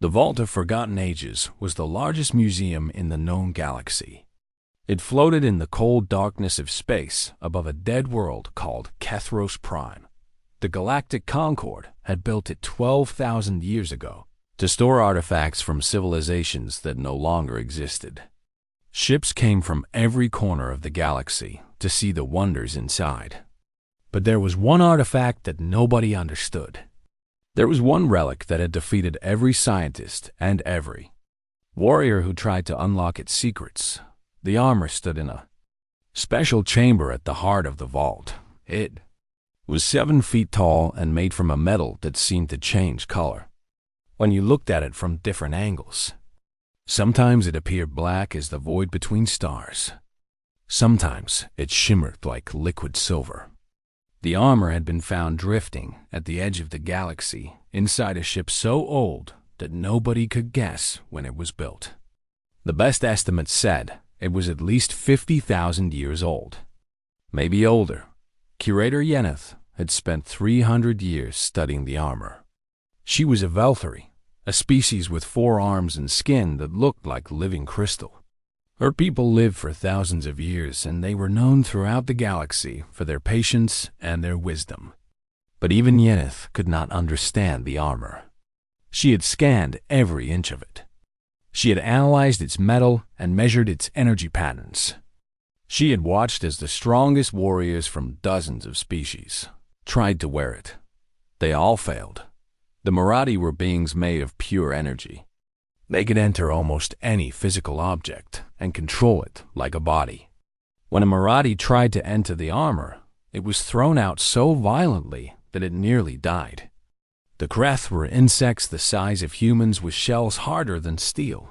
The Vault of Forgotten Ages was the largest museum in the known galaxy. It floated in the cold darkness of space above a dead world called Kethros Prime. The Galactic Concord had built it 12,000 years ago to store artifacts from civilizations that no longer existed. Ships came from every corner of the galaxy to see the wonders inside. But there was one artifact that nobody understood. There was one relic that had defeated every scientist and every warrior who tried to unlock its secrets. The armor stood in a special chamber at the heart of the vault. It was 7 feet tall and made from a metal that seemed to change color when you looked at it from different angles. Sometimes it appeared black as the void between stars. Sometimes it shimmered like liquid silver. The armor had been found drifting at the edge of the galaxy inside a ship so old that nobody could guess when it was built. The best estimates said it was at least 50,000 years old. Maybe older. Curator Yeneth had spent 300 years studying the armor. She was a Velthari, a species with 4 arms and skin that looked like living crystal. Her people lived for thousands of years, and they were known throughout the galaxy for their patience and their wisdom. But even Yeneth could not understand the armor. She had scanned every inch of it. She had analyzed its metal and measured its energy patterns. She had watched as the strongest warriors from dozens of species tried to wear it. They all failed. The Marathi were beings made of pure energy. They could enter almost any physical object and control it like a body. When a Marathi tried to enter the armor, it was thrown out so violently that it nearly died. The Kreth were insects the size of humans with shells harder than steel.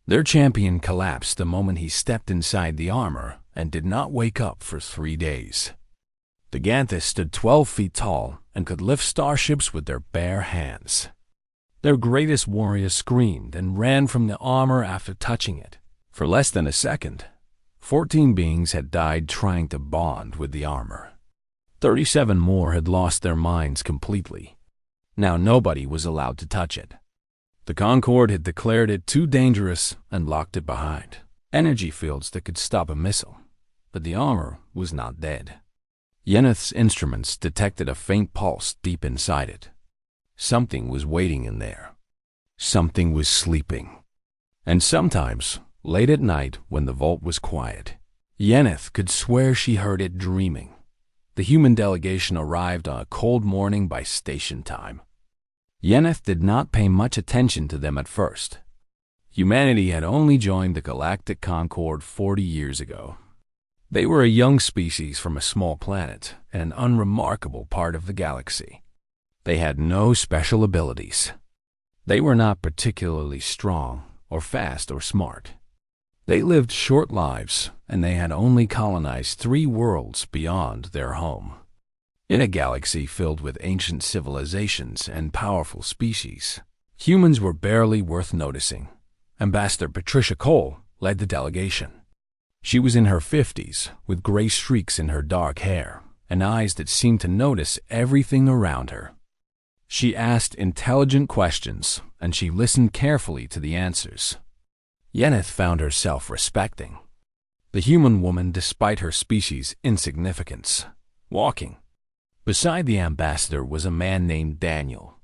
Their champion collapsed the moment he stepped inside the armor and did not wake up for 3 days. The Ganthus stood 12 feet tall and could lift starships with their bare hands. Their greatest warrior screamed and ran from the armor after touching it. For less than a second, 14 beings had died trying to bond with the armor. 37 more had lost their minds completely. Now nobody was allowed to touch it. The Concord had declared it too dangerous and locked it behind energy fields that could stop a missile. But the armor was not dead. Yeneth's instruments detected a faint pulse deep inside it. Something was waiting in there. Something was sleeping. And sometimes, late at night when the vault was quiet, Yeneth could swear she heard it dreaming. The human delegation arrived on a cold morning by station time. Yeneth did not pay much attention to them at first. Humanity had only joined the Galactic Concord 40 years ago. They were a young species from a small planet in an unremarkable part of the galaxy. They had no special abilities. They were not particularly strong or fast or smart. They lived short lives, and they had only colonized 3 worlds beyond their home. In a galaxy filled with ancient civilizations and powerful species, humans were barely worth noticing. Ambassador Patricia Cole led the delegation. She was in her 50s, with gray streaks in her dark hair and eyes that seemed to notice everything around her. She asked intelligent questions, and she listened carefully to the answers. Yeneth found herself respecting the human woman despite her species' insignificance. Walking beside the ambassador was a man named Daniel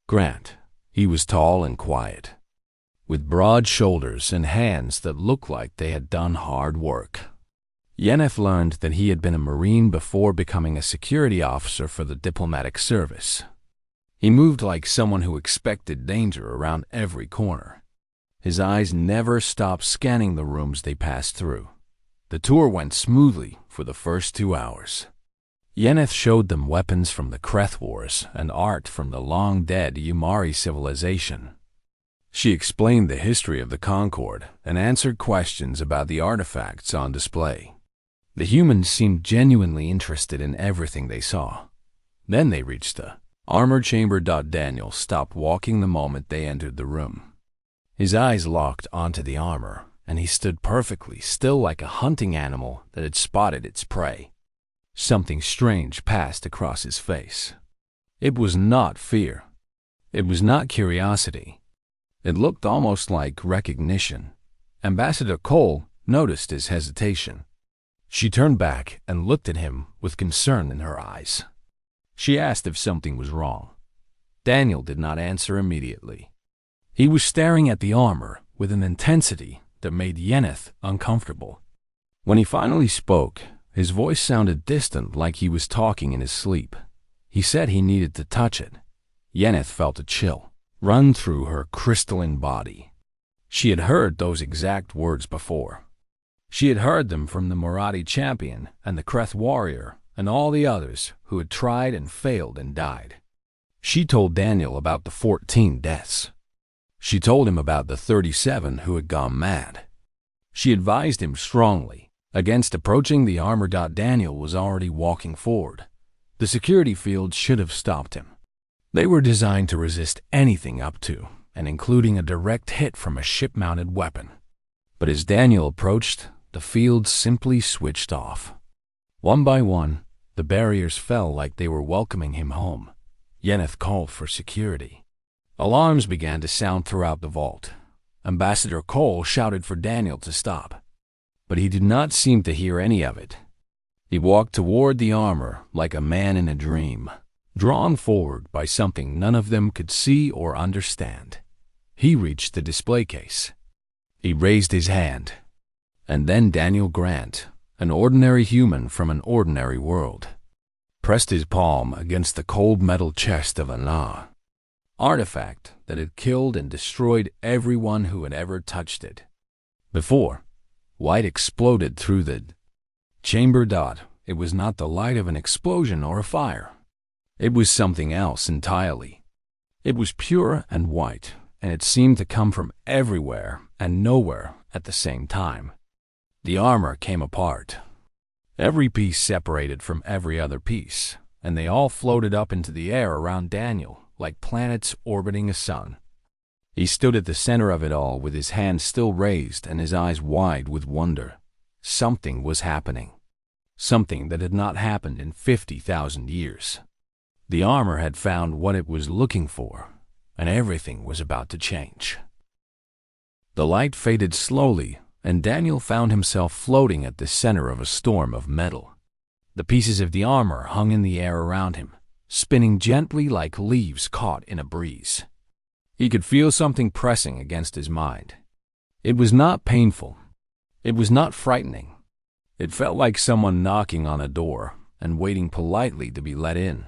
Grant. He was tall and quiet, with broad shoulders and hands that looked like they had done hard work. Yeneth learned that he had been a Marine before becoming a security officer for the diplomatic service. He moved like someone who expected danger around every corner. His eyes never stopped scanning the rooms they passed through. The tour went smoothly for the first 2 hours. Yeneth showed them weapons from the Kreth Wars and art from the long-dead Yumari civilization. She explained the history of the Concord and answered questions about the artifacts on display. The humans seemed genuinely interested in everything they saw. Then they reached the armor chamber. Daniel stopped walking the moment they entered the room. His eyes locked onto the armor, and he stood perfectly still like a hunting animal that had spotted its prey. Something strange passed across his face. It was not fear. It was not curiosity. It looked almost like recognition. Ambassador Cole noticed his hesitation. She turned back and looked at him with concern in her eyes. She asked if something was wrong. Daniel did not answer immediately. He was staring at the armor with an intensity that made Yenneith uncomfortable. When he finally spoke, his voice sounded distant, like he was talking in his sleep. He said he needed to touch it. Yenneith felt a chill run through her crystalline body. She had heard those exact words before. She had heard them from the Marathi champion and the Kreth warrior and all the others who had tried and failed and died. She told Daniel about the 14 deaths. She told him about the 37 who had gone mad. She advised him strongly against approaching the armor. Daniel was already walking forward. The security field should have stopped him. They were designed to resist anything up to and including a direct hit from a ship-mounted weapon. But as Daniel approached, the field simply switched off. One by one, the barriers fell like they were welcoming him home. Yenneith called for security. Alarms began to sound throughout the vault. Ambassador Cole shouted for Daniel to stop, but he did not seem to hear any of it. He walked toward the armor like a man in a dream, drawn forward by something none of them could see or understand. He reached the display case. He raised his hand, and then Daniel Grant, an ordinary human from an ordinary world, pressed his palm against the cold metal chest of an artifact that had killed and destroyed everyone who had ever touched it. Before, light exploded through the chamber. It was not the light of an explosion or a fire. It was something else entirely. It was pure and white, and it seemed to come from everywhere and nowhere at the same time. The armor came apart. Every piece separated from every other piece, and they all floated up into the air around Daniel like planets orbiting a sun. He stood at the center of it all with his hands still raised and his eyes wide with wonder. Something was happening. Something that had not happened in 50,000 years. The armor had found what it was looking for, and everything was about to change. The light faded slowly, and Daniel found himself floating at the center of a storm of metal. The pieces of the armor hung in the air around him, spinning gently like leaves caught in a breeze. He could feel something pressing against his mind. It was not painful. It was not frightening. It felt like someone knocking on a door and waiting politely to be let in.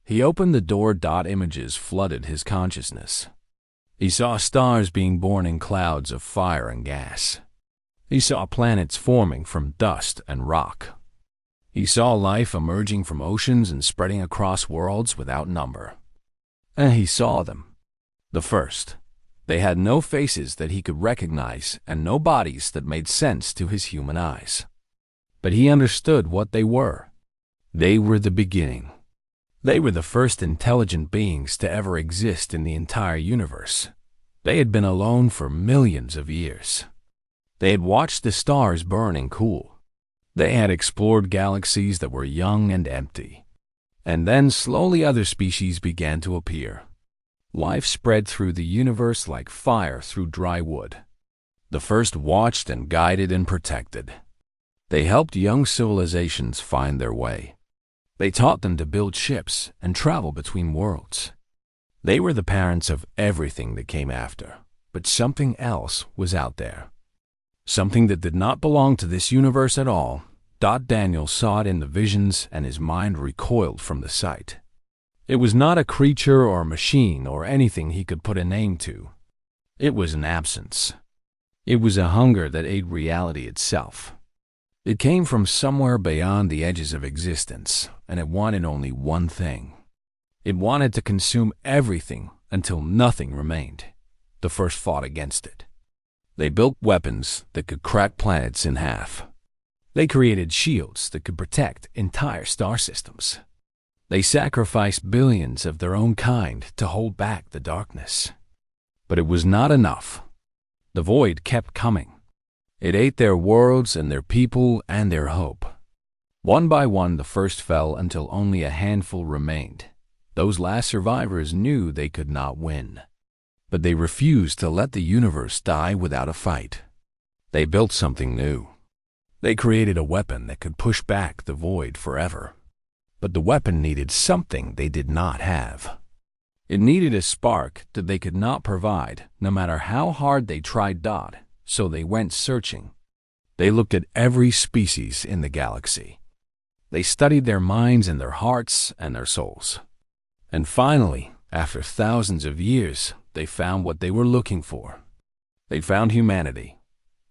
He opened the door. Images flooded his consciousness. He saw stars being born in clouds of fire and gas. He saw planets forming from dust and rock. He saw life emerging from oceans and spreading across worlds without number. And he saw them. The first. They had no faces that he could recognize and no bodies that made sense to his human eyes. But he understood what they were. They were the beginning. They were the first intelligent beings to ever exist in the entire universe. They had been alone for millions of years. They had watched the stars burn and cool. They had explored galaxies that were young and empty. And then slowly other species began to appear. Life spread through the universe like fire through dry wood. The first watched and guided and protected. They helped young civilizations find their way. They taught them to build ships and travel between worlds. They were the parents of everything that came after, but something else was out there. Something that did not belong to this universe at all. Daniel saw it in the visions and his mind recoiled from the sight. It was not a creature or a machine or anything he could put a name to. It was an absence. It was a hunger that ate reality itself. It came from somewhere beyond the edges of existence, and it wanted only one thing. It wanted to consume everything until nothing remained. The first fought against it. They built weapons that could crack planets in half. They created shields that could protect entire star systems. They sacrificed billions of their own kind to hold back the darkness. But it was not enough. The void kept coming. It ate their worlds and their people and their hope. One by one, the first fell until only a handful remained. Those last survivors knew they could not win. But they refused to let the universe die without a fight. They built something new. They created a weapon that could push back the void forever. But the weapon needed something they did not have. It needed a spark that they could not provide, no matter how hard they tried. So they went searching. They looked at every species in the galaxy. They studied their minds and their hearts and their souls. And finally, after thousands of years, they found what they were looking for. They found humanity.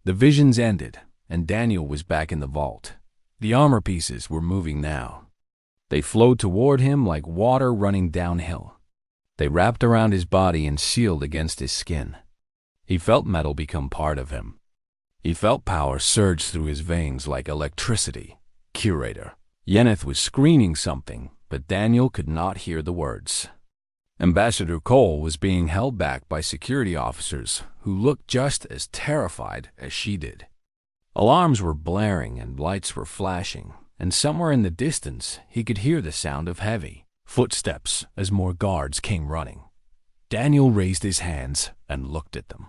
The visions ended, and Daniel was back in the vault. The armor pieces were moving now. They flowed toward him like water running downhill. They wrapped around his body and sealed against his skin. He felt metal become part of him. He felt power surge through his veins like electricity. Curator Yeneth was screaming something, but Daniel could not hear the words. Ambassador Cole was being held back by security officers who looked just as terrified as she did. Alarms were blaring and lights were flashing, and somewhere in the distance he could hear the sound of heavy footsteps as more guards came running. Daniel raised his hands and looked at them.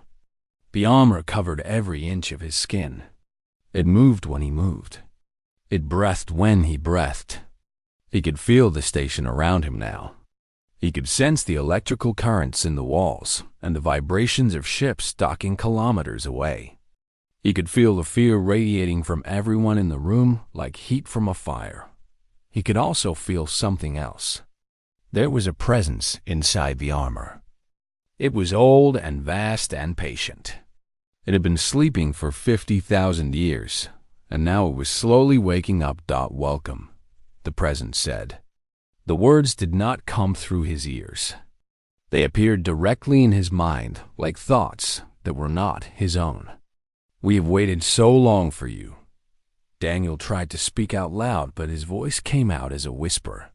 The armor covered every inch of his skin. It moved when he moved. It breathed when he breathed. He could feel the station around him now. He could sense the electrical currents in the walls and the vibrations of ships docking kilometers away. He could feel the fear radiating from everyone in the room like heat from a fire. He could also feel something else. There was a presence inside the armor. It was old and vast and patient. It had been sleeping for 50,000 years, and now it was slowly waking up. Welcome, the presence said. The words did not come through his ears. They appeared directly in his mind like thoughts that were not his own. We have waited so long for you. Daniel tried to speak out loud, but his voice came out as a whisper.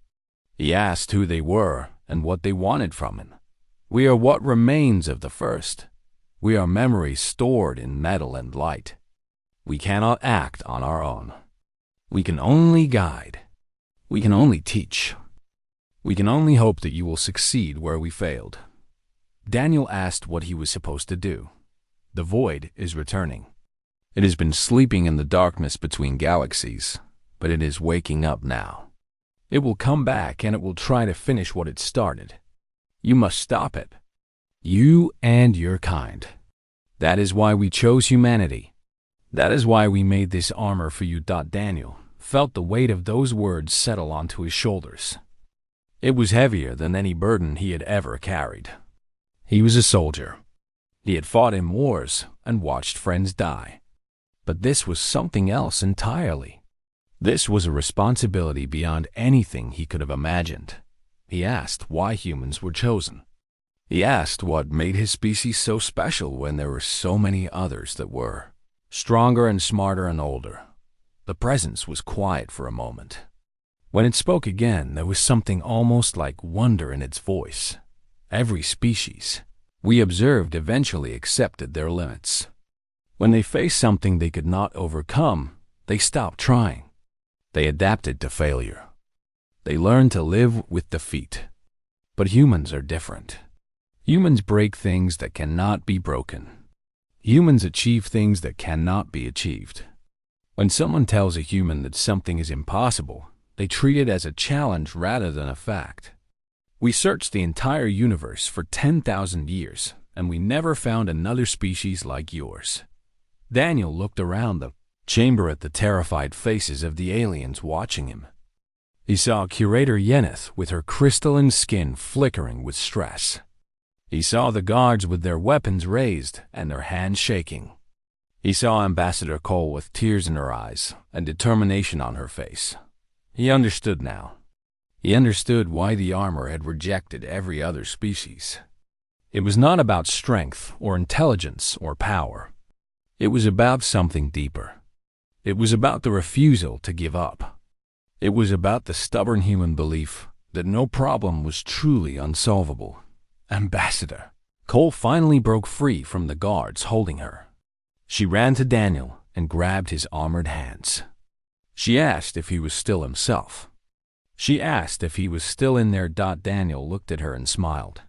He asked who they were and what they wanted from him. We are what remains of the first. We are memories stored in metal and light. We cannot act on our own. We can only guide. We can only teach. We can only hope that you will succeed where we failed. Daniel asked what he was supposed to do. The void is returning. It has been sleeping in the darkness between galaxies, but it is waking up now. It will come back and it will try to finish what it started. You must stop it. You and your kind. That is why we chose humanity. That is why we made this armor for you. Daniel felt the weight of those words settle onto his shoulders. It was heavier than any burden he had ever carried. He was a soldier. He had fought in wars and watched friends die. But this was something else entirely. This was a responsibility beyond anything he could have imagined. He asked why humans were chosen. He asked what made his species so special when there were so many others that were stronger and smarter and older. The presence was quiet for a moment. When it spoke again, there was something almost like wonder in its voice. Every species we observed eventually accepted their limits. When they faced something they could not overcome, they stopped trying. They adapted to failure. They learned to live with defeat. But humans are different. Humans break things that cannot be broken. Humans achieve things that cannot be achieved. When someone tells a human that something is impossible, they treat it as a challenge rather than a fact. We searched the entire universe for 10,000 years, and we never found another species like yours. Daniel looked around the chamber at the terrified faces of the aliens watching him. He saw Curator Yeneth with her crystalline skin flickering with stress. He saw the guards with their weapons raised and their hands shaking. He saw Ambassador Cole with tears in her eyes and determination on her face. He understood now. He understood why the armor had rejected every other species. It was not about strength or intelligence or power. It was about something deeper. It was about the refusal to give up. It was about the stubborn human belief that no problem was truly unsolvable. Ambassador Cole finally broke free from the guards holding her. She ran to Daniel and grabbed his armored hands. She asked if he was still himself. She asked if he was still in there. Daniel looked at her and smiled.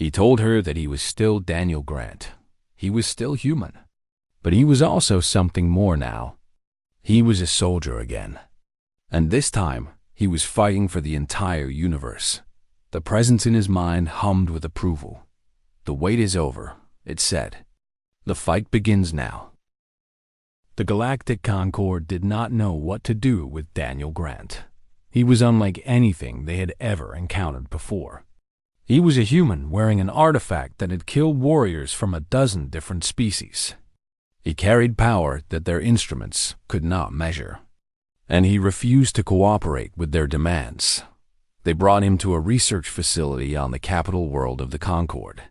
He told her that he was still Daniel Grant. He was still human. But he was also something more now. He was a soldier again. And this time, he was fighting for the entire universe. The presence in his mind hummed with approval. The wait is over, it said. The fight begins now. The Galactic Concord did not know what to do with Daniel Grant. He was unlike anything they had ever encountered before. He was a human wearing an artifact that had killed warriors from a dozen different species. He carried power that their instruments could not measure. And he refused to cooperate with their demands. They brought him to a research facility on the capital world of the Concord.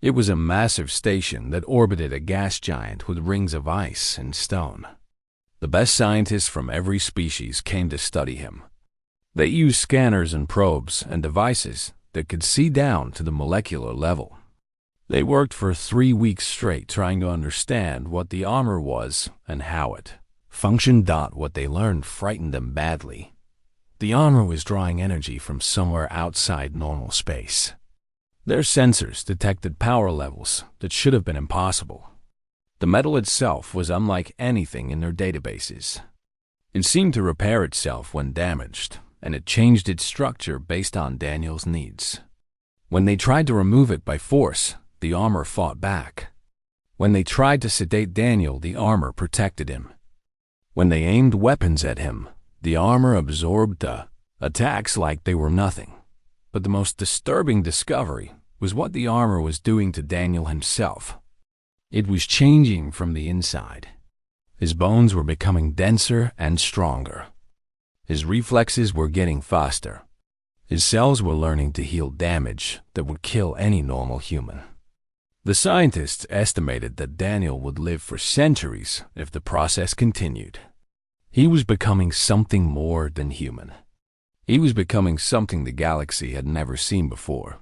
It was a massive station that orbited a gas giant with rings of ice and stone. The best scientists from every species came to study him. They used scanners and probes and devices that could see down to the molecular level. They worked for 3 weeks straight trying to understand what the armor was and how it functioned. What they learned frightened them badly. The armor was drawing energy from somewhere outside normal space. Their sensors detected power levels that should have been impossible. The metal itself was unlike anything in their databases. It seemed to repair itself when damaged, and it changed its structure based on Daniel's needs. When they tried to remove it by force, the armor fought back. When they tried to sedate Daniel, the armor protected him. When they aimed weapons at him, the armor absorbed the attacks like they were nothing. But the most disturbing discovery was what the armor was doing to Daniel himself. It was changing from the inside. His bones were becoming denser and stronger. His reflexes were getting faster. His cells were learning to heal damage that would kill any normal human. The scientists estimated that Daniel would live for centuries if the process continued. He was becoming something more than human. He was becoming something the galaxy had never seen before.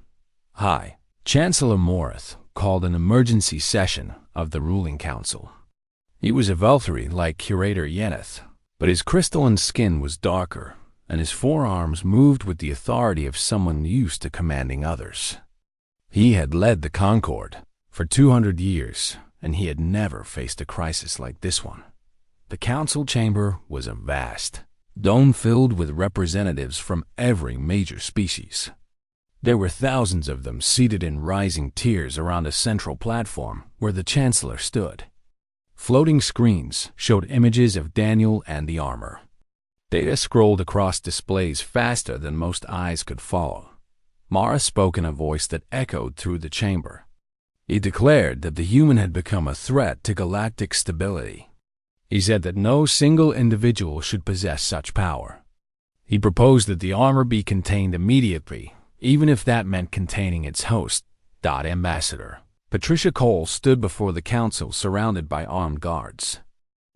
Chancellor Morath called an emergency session of the ruling council. He was a Velthari like Curator Yeneth, but his crystalline skin was darker, and his forearms moved with the authority of someone used to commanding others. He had led the Concord for 200 years, and he had never faced a crisis like this one. The council chamber was a vast dome filled with representatives from every major species. There were thousands of them seated in rising tiers around a central platform where the chancellor stood. Floating screens showed images of Daniel and the armor. Data scrolled across displays faster than most eyes could follow. Mara spoke in a voice that echoed through the chamber. He declared that the human had become a threat to galactic stability. He said that no single individual should possess such power. He proposed that the armor be contained immediately, even if that meant containing its host. Ambassador Patricia Cole stood before the council surrounded by armed guards.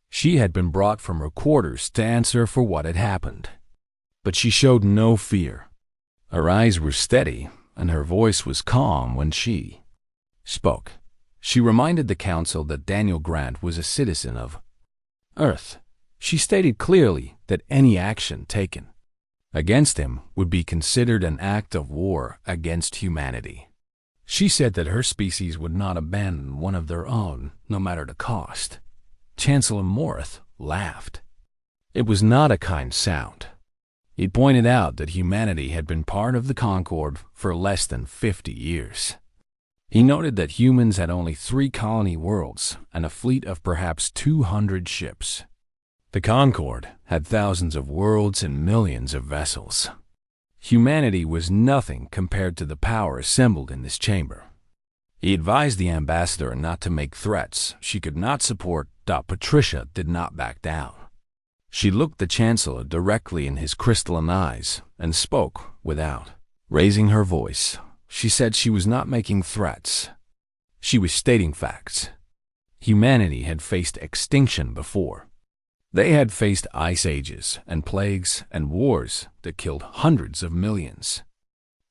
She had been brought from her quarters to answer for what had happened. But she showed no fear. Her eyes were steady, and her voice was calm when she spoke. She reminded the council that Daniel Grant was a citizen of Earth. She stated clearly that any action taken against him would be considered an act of war against humanity. She said that her species would not abandon one of their own, no matter the cost. Chancellor Morath laughed. It was not a kind sound. He pointed out that humanity had been part of the Concord for less than 50 years. He noted that humans had only 3 colony worlds and a fleet of perhaps 200 ships. The Concord had thousands of worlds and millions of vessels. Humanity was nothing compared to the power assembled in this chamber. He advised the ambassador not to make threats she could not support. Patricia did not back down. She looked the chancellor directly in his crystalline eyes and spoke without raising her voice. She said she was not making threats. She was stating facts. Humanity had faced extinction before. They had faced ice ages and plagues and wars that killed hundreds of millions.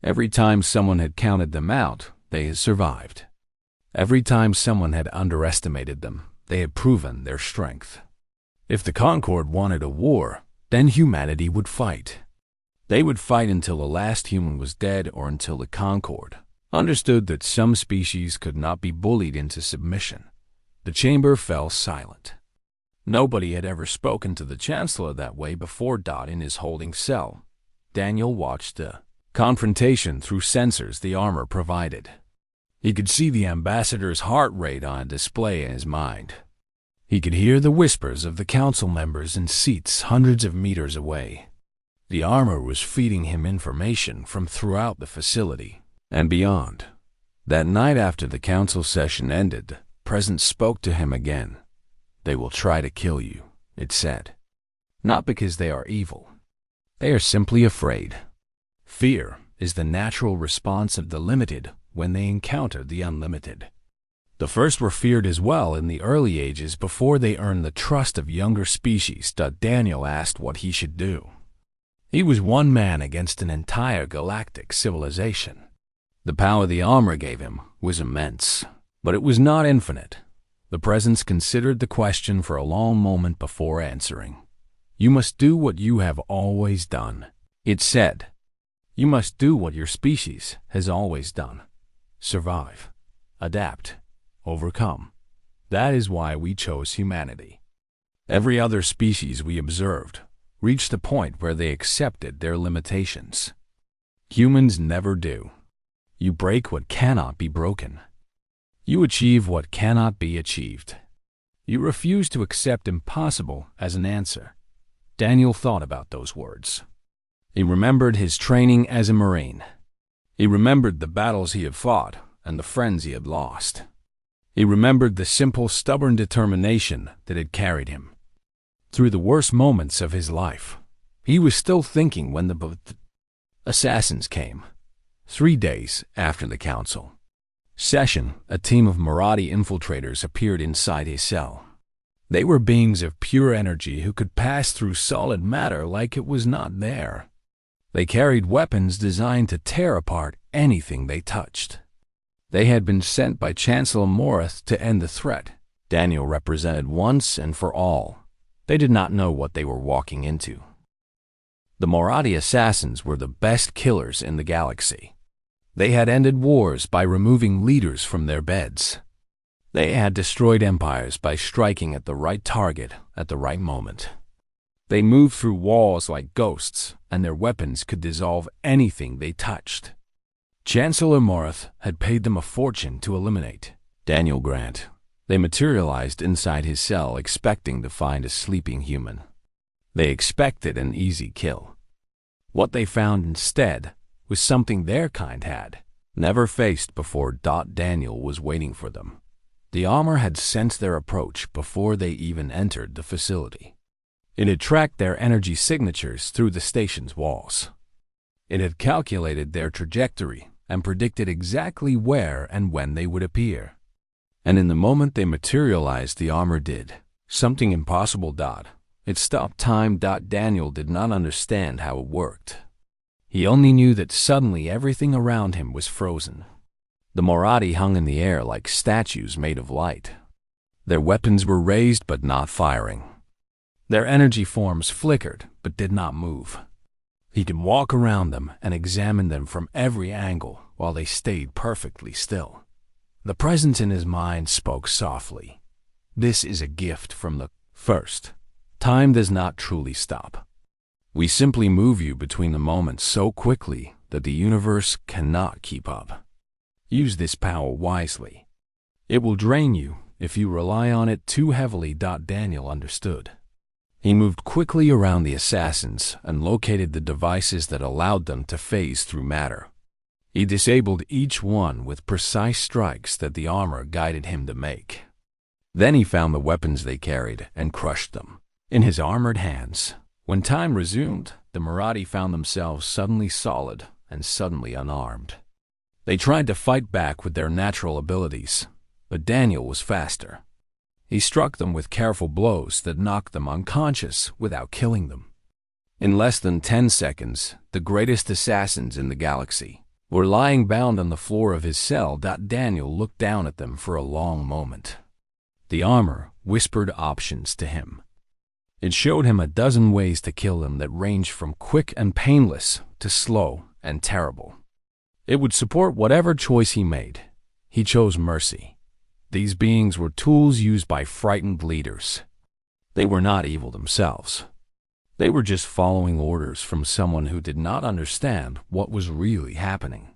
Every time someone had counted them out, they had survived. Every time someone had underestimated them, they had proven their strength. If the Concord wanted a war, then humanity would fight. They would fight until the last human was dead or until the Concord understood that some species could not be bullied into submission. The chamber fell silent. Nobody had ever spoken to the Chancellor that way before. In his holding cell, Daniel watched the confrontation through sensors the armor provided. He could see the ambassador's heart rate on display in his mind. He could hear the whispers of the council members in seats hundreds of meters away. The armor was feeding him information from throughout the facility and beyond. That night after the council session ended, Presence spoke to him again. "They will try to kill you," it said. "Not because they are evil. They are simply afraid. Fear is the natural response of the limited when they encounter the unlimited." The first were feared as well in the early ages before they earned the trust of younger species. Daniel asked what he should do. He was one man against an entire galactic civilization. The power the armor gave him was immense, but it was not infinite. The Presence considered the question for a long moment before answering. "You must do what you have always done," it said. "You must do what your species has always done. Survive, adapt, overcome. That is why we chose humanity. Every other species we observed reached a point where they accepted their limitations. Humans never do. You break what cannot be broken. You achieve what cannot be achieved. You refuse to accept impossible as an answer." Daniel thought about those words. He remembered his training as a Marine. He remembered the battles he had fought and the friends he had lost. He remembered the simple, stubborn determination that had carried him through the worst moments of his life. He was still thinking when the assassins came. 3 days after the council session, a team of Marathi infiltrators appeared inside his cell. They were beings of pure energy who could pass through solid matter like it was not there. They carried weapons designed to tear apart anything they touched. They had been sent by Chancellor Morath to end the threat. Daniel represented once and for all. They did not know what they were walking into. The Marathi assassins were the best killers in the galaxy. They had ended wars by removing leaders from their beds. They had destroyed empires by striking at the right target at the right moment. They moved through walls like ghosts, and their weapons could dissolve anything they touched. Chancellor Morath had paid them a fortune to eliminate Daniel Grant. They materialized inside his cell expecting to find a sleeping human. They expected an easy kill. What they found instead was something their kind had never faced before. Daniel was waiting for them. The armor had sensed their approach before they even entered the facility. It had tracked their energy signatures through the station's walls. It had calculated their trajectory and predicted exactly where and when they would appear. And in the moment they materialized, the armor did something impossible. It stopped time. Daniel did not understand how it worked. He only knew that suddenly everything around him was frozen. The Marathi hung in the air like statues made of light. Their weapons were raised but not firing. Their energy forms flickered but did not move. He could walk around them and examine them from every angle while they stayed perfectly still. The presence in his mind spoke softly. "This is a gift from the first. Time does not truly stop. We simply move you between the moments so quickly that the universe cannot keep up. Use this power wisely. It will drain you if you rely on it too heavily." Daniel understood. He moved quickly around the assassins and located the devices that allowed them to phase through matter. He disabled each one with precise strikes that the armor guided him to make. Then he found the weapons they carried and crushed them in his armored hands. When time resumed, the Marathi found themselves suddenly solid and suddenly unarmed. They tried to fight back with their natural abilities, but Daniel was faster. He struck them with careful blows that knocked them unconscious without killing them. In less than 10 seconds, the greatest assassins in the galaxy were lying bound on the floor of his cell. Daniel looked down at them for a long moment. The armor whispered options to him. It showed him a dozen ways to kill them that ranged from quick and painless to slow and terrible. It would support whatever choice he made. He chose mercy. These beings were tools used by frightened leaders. They were not evil themselves. They were just following orders from someone who did not understand what was really happening.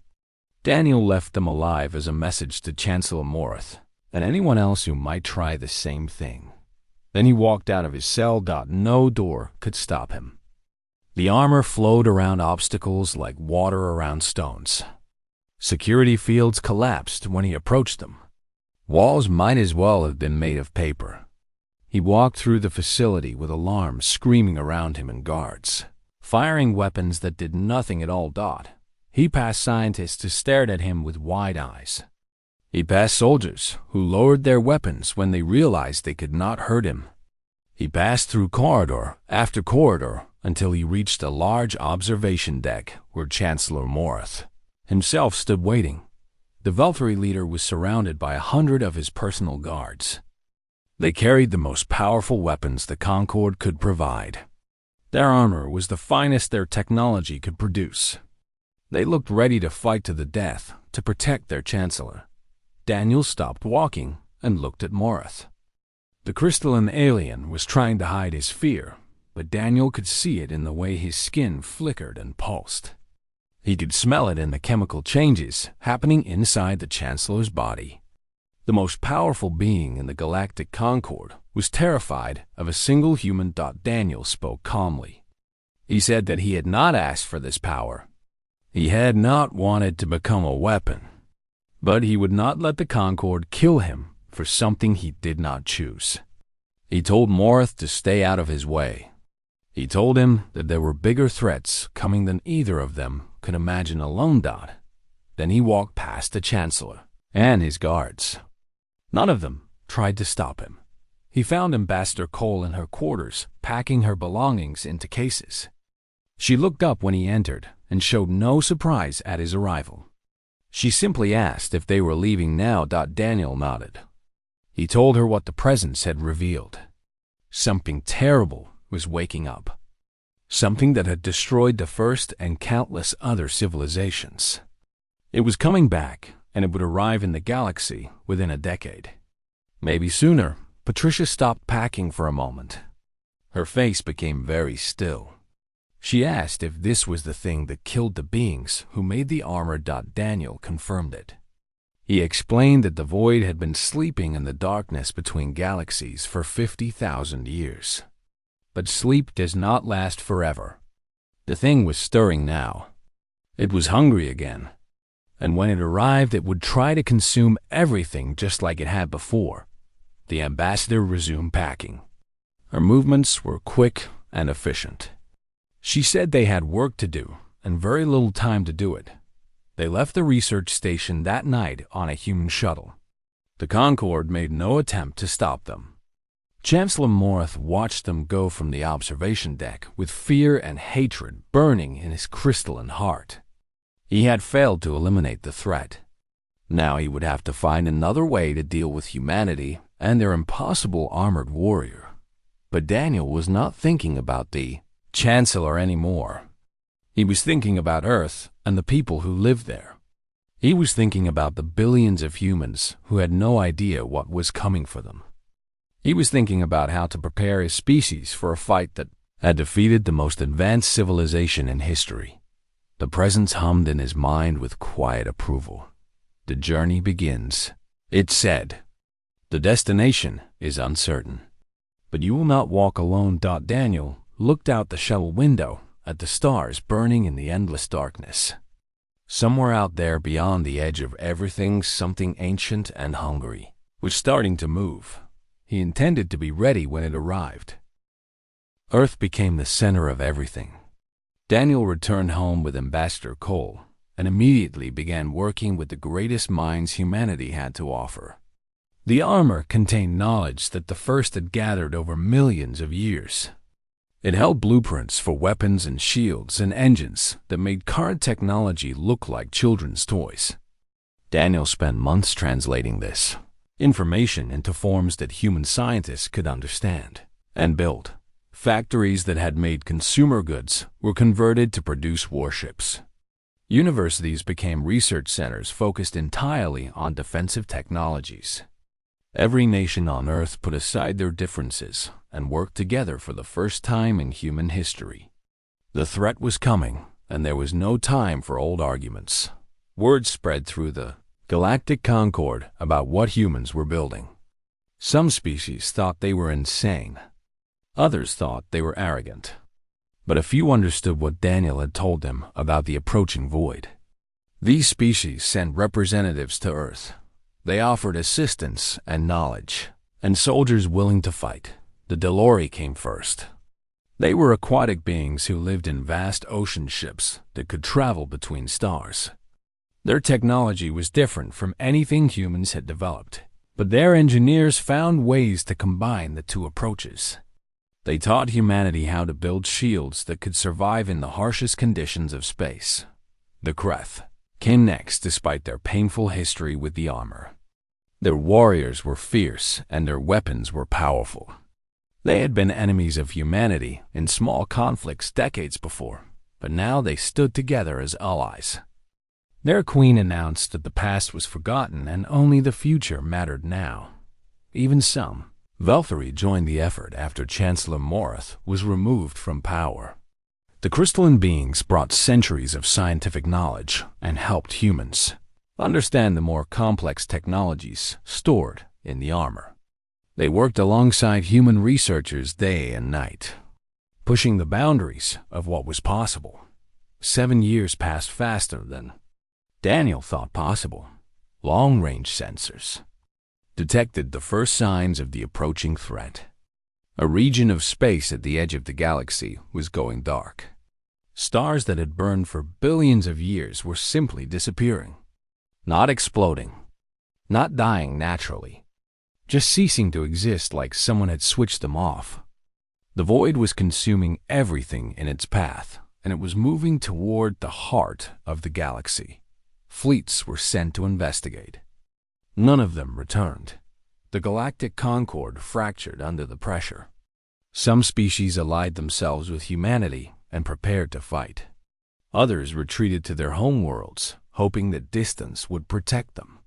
Daniel left them alive as a message to Chancellor Morith and anyone else who might try the same thing. Then he walked out of his cell. No door could stop him. The armor flowed around obstacles like water around stones. Security fields collapsed when he approached them. Walls might as well have been made of paper. He walked through the facility with alarms screaming around him and guards, firing weapons that did nothing at all. He passed scientists who stared at him with wide eyes. He passed soldiers who lowered their weapons when they realized they could not hurt him. He passed through corridor after corridor until he reached a large observation deck where Chancellor Morith himself stood waiting. The Veltri leader was surrounded by 100 of his personal guards. They carried the most powerful weapons the Concord could provide. Their armor was the finest their technology could produce. They looked ready to fight to the death to protect their chancellor. Daniel stopped walking and looked at Morith. The crystalline alien was trying to hide his fear, but Daniel could see it in the way his skin flickered and pulsed. He could smell it in the chemical changes happening inside the chancellor's body. The most powerful being in the Galactic Concord was terrified of a single human. Daniel spoke calmly. He said that he had not asked for this power. He had not wanted to become a weapon, but he would not let the Concord kill him for something he did not choose. He told Morith to stay out of his way. He told him that there were bigger threats coming than either of them could imagine alone. Then he walked past the Chancellor and his guards. None of them tried to stop him. He found Ambassador Cole in her quarters, packing her belongings into cases. She looked up when he entered and showed no surprise at his arrival. She simply asked if they were leaving now. Daniel nodded. He told her what the presence had revealed. Something terrible was waking up. Something that had destroyed the first and countless other civilizations. It was coming back, and it would arrive in the galaxy within a decade. Maybe sooner. Patricia stopped packing for a moment. Her face became very still. She asked if this was the thing that killed the beings who made the armor. Daniel confirmed it. He explained that the void had been sleeping in the darkness between galaxies for 50,000 years. But sleep does not last forever. The thing was stirring now. It was hungry again. And when it arrived, it would try to consume everything just like it had before. The ambassador resumed packing. Her movements were quick and efficient. She said they had work to do and very little time to do it. They left the research station that night on a human shuttle. The Concord made no attempt to stop them. Chancellor Morith watched them go from the observation deck with fear and hatred burning in his crystalline heart. He had failed to eliminate the threat. Now he would have to find another way to deal with humanity and their impossible armored warrior. But Daniel was not thinking about the Chancellor anymore. He was thinking about Earth and the people who lived there. He was thinking about the billions of humans who had no idea what was coming for them. He was thinking about how to prepare his species for a fight that had defeated the most advanced civilization in history. The presence hummed in his mind with quiet approval. The journey begins. It said, "The destination is uncertain, but you will not walk alone." Daniel looked out the shuttle window at the stars burning in the endless darkness. Somewhere out there beyond the edge of everything, something ancient and hungry was starting to move. He intended to be ready when it arrived. Earth became the center of everything. Daniel returned home with Ambassador Cole and immediately began working with the greatest minds humanity had to offer. The armor contained knowledge that the first had gathered over millions of years. It held blueprints for weapons and shields and engines that made current technology look like children's toys. Daniel spent months translating this information into forms that human scientists could understand and build. Factories that had made consumer goods were converted to produce warships. Universities became research centers focused entirely on defensive technologies. Every nation on Earth put aside their differences and worked together for the first time in human history. The threat was coming, and there was no time for old arguments. Word spread through the Galactic Concord about what humans were building. Some species thought they were insane. Others thought they were arrogant. But a few understood what Daniel had told them about the approaching void. These species sent representatives to Earth. They offered assistance and knowledge, and soldiers willing to fight. The Delori came first. They were aquatic beings who lived in vast ocean ships that could travel between stars. Their technology was different from anything humans had developed, but their engineers found ways to combine the two approaches. They taught humanity how to build shields that could survive in the harshest conditions of space. The Kreth came next despite their painful history with the armor. Their warriors were fierce and their weapons were powerful. They had been enemies of humanity in small conflicts decades before, but now they stood together as allies. Their queen announced that the past was forgotten and only the future mattered now. Even some, Valkyrie joined the effort after Chancellor Morath was removed from power. The crystalline beings brought centuries of scientific knowledge and helped humans understand the more complex technologies stored in the armor. They worked alongside human researchers day and night, pushing the boundaries of what was possible. 7 years passed faster than Daniel thought possible. Long-range sensors detected the first signs of the approaching threat. A region of space at the edge of the galaxy was going dark. Stars that had burned for billions of years were simply disappearing. Not exploding, not dying naturally, just ceasing to exist like someone had switched them off. The void was consuming everything in its path, and it was moving toward the heart of the galaxy. Fleets were sent to investigate. None of them returned. The Galactic Concord fractured under the pressure. Some species allied themselves with humanity and prepared to fight. Others retreated to their homeworlds, hoping that distance would protect them.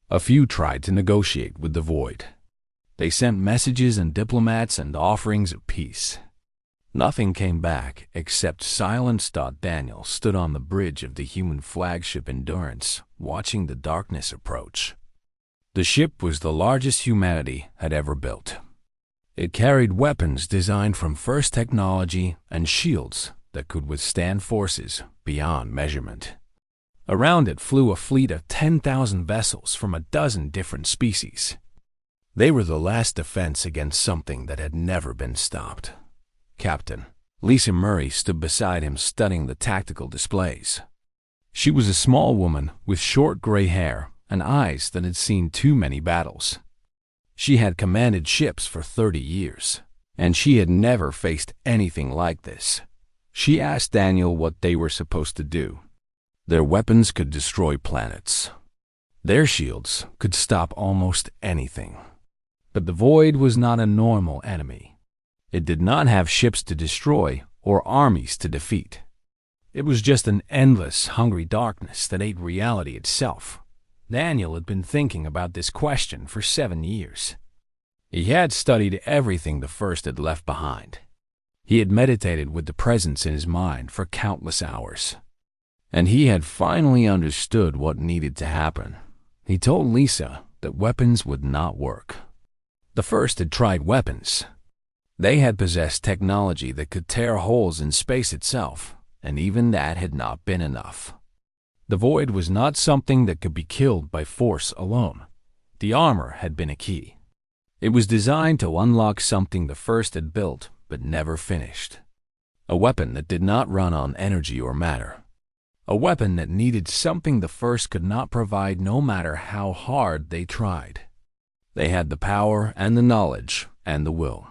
A few tried to negotiate with the void. They sent messages and diplomats and offerings of peace. Nothing came back except silence. Daniel stood on the bridge of the human flagship Endurance, watching the darkness approach. The ship was the largest humanity had ever built. It carried weapons designed from first technology and shields that could withstand forces beyond measurement. Around it flew a fleet of 10,000 vessels from a dozen different species. They were the last defense against something that had never been stopped. Captain Lisa Murray stood beside him, studying the tactical displays. She was a small woman with short gray hair and eyes that had seen too many battles. She had commanded ships for 30 years, and she had never faced anything like this. She asked Daniel what they were supposed to do. Their weapons could destroy planets. Their shields could stop almost anything. But the void was not a normal enemy. It did not have ships to destroy or armies to defeat. It was just an endless, hungry darkness that ate reality itself. Daniel had been thinking about this question for 7 years. He had studied everything the First had left behind. He had meditated with the presence in his mind for countless hours. And he had finally understood what needed to happen. He told Lisa that weapons would not work. The First had tried weapons. They had possessed technology that could tear holes in space itself, and even that had not been enough. The void was not something that could be killed by force alone. The armor had been a key. It was designed to unlock something the First had built but never finished. A weapon that did not run on energy or matter. A weapon that needed something the First could not provide no matter how hard they tried. They had the power and the knowledge and the will.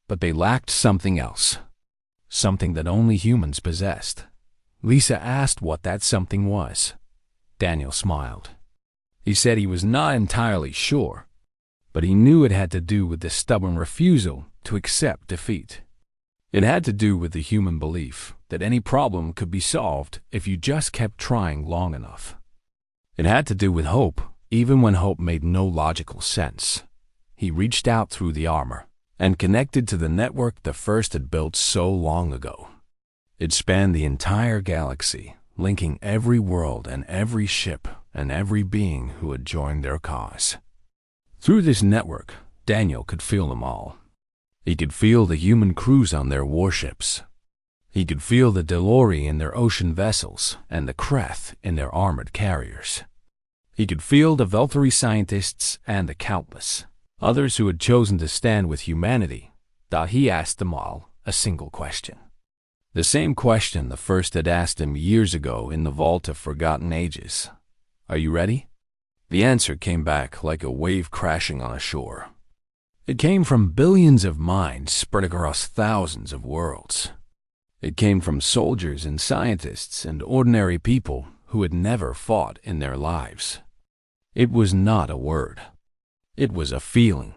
But they lacked something else. Something that only humans possessed. Lisa asked what that something was. Daniel smiled. He said he was not entirely sure, but he knew it had to do with the stubborn refusal to accept defeat. It had to do with the human belief that any problem could be solved if you just kept trying long enough. It had to do with hope, even when hope made no logical sense. He reached out through the armor and connected to the network the First had built so long ago. It spanned the entire galaxy, linking every world and every ship and every being who had joined their cause. Through this network, Daniel could feel them all. He could feel the human crews on their warships. He could feel the Delori in their ocean vessels and the Kreth in their armored carriers. He could feel the Velthari scientists and the countless others who had chosen to stand with humanity. He asked them all a single question. The same question the First had asked him years ago in the Vault of Forgotten Ages. Are you ready? The answer came back like a wave crashing on a shore. It came from billions of minds spread across thousands of worlds. It came from soldiers and scientists and ordinary people who had never fought in their lives. It was not a word. It was a feeling,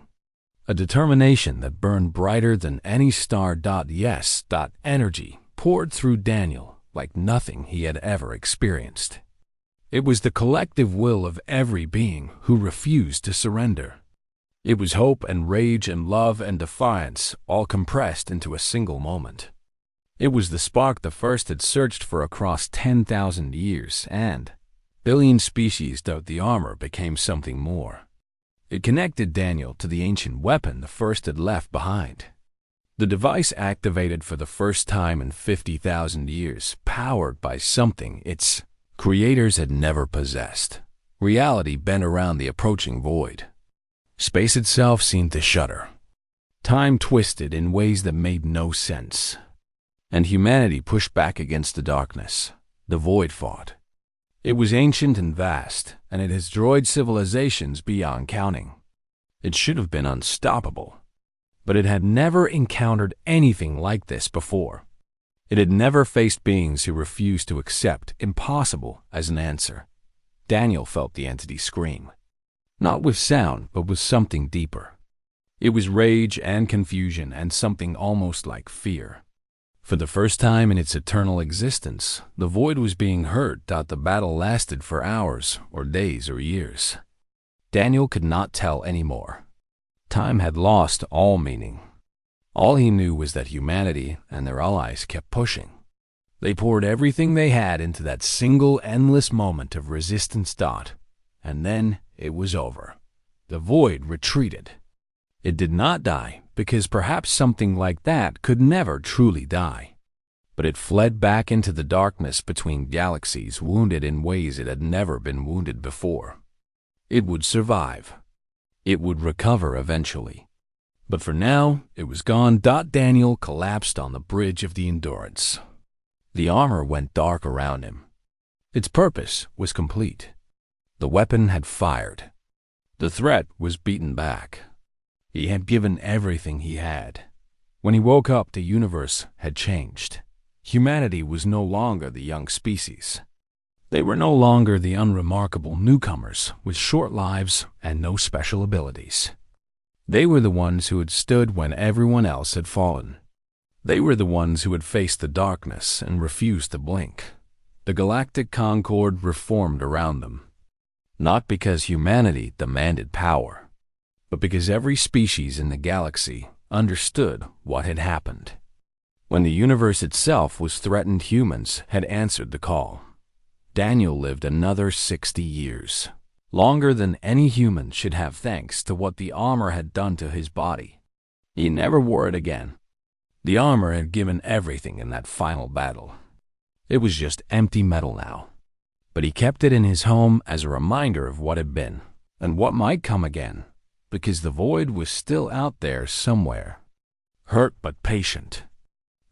a determination that burned brighter than any star. Yes. Energy poured through Daniel like nothing he had ever experienced. It was the collective will of every being who refused to surrender. It was hope and rage and love and defiance all compressed into a single moment. It was the spark the First had searched for across 10,000 years, and billion species throughout the armor became something more. It connected Daniel to the ancient weapon the First had left behind. The device activated for the first time in 50,000 years, powered by something its creators had never possessed. Reality bent around the approaching void. Space itself seemed to shudder. Time twisted in ways that made no sense. And humanity pushed back against the darkness. The void fought. It was ancient and vast, and it has destroyed civilizations beyond counting. It should have been unstoppable. But it had never encountered anything like this before. It had never faced beings who refused to accept impossible as an answer. Daniel felt the entity scream. Not with sound, but with something deeper. It was rage and confusion and something almost like fear. For the first time in its eternal existence, the void was being heard. The battle lasted for hours or days or years. Daniel could not tell anymore. Time had lost all meaning. All he knew was that humanity and their allies kept pushing. They poured everything they had into that single endless moment of resistance. And then it was over. The void retreated. It did not die, because perhaps something like that could never truly die. But it fled back into the darkness between galaxies, wounded in ways it had never been wounded before. It would survive. It would recover eventually. But for now, it was gone. Daniel collapsed on the bridge of the Endurance. The armor went dark around him. Its purpose was complete. The weapon had fired. The threat was beaten back. He had given everything he had. When he woke up, the universe had changed. Humanity was no longer the young species. They were no longer the unremarkable newcomers with short lives and no special abilities. They were the ones who had stood when everyone else had fallen. They were the ones who had faced the darkness and refused to blink. The galactic concord reformed around them. Not because humanity demanded power, but because every species in the galaxy understood what had happened. When the universe itself was threatened, humans had answered the call. Daniel lived another 60 years, longer than any human should have, thanks to what the armor had done to his body. He never wore it again. The armor had given everything in that final battle. It was just empty metal now. But he kept it in his home as a reminder of what had been, and what might come again, because the void was still out there somewhere, hurt but patient,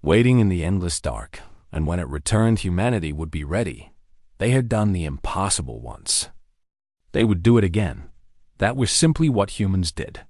waiting in the endless dark, and when it returned, humanity would be ready. They had done the impossible once. They would do it again. That was simply what humans did.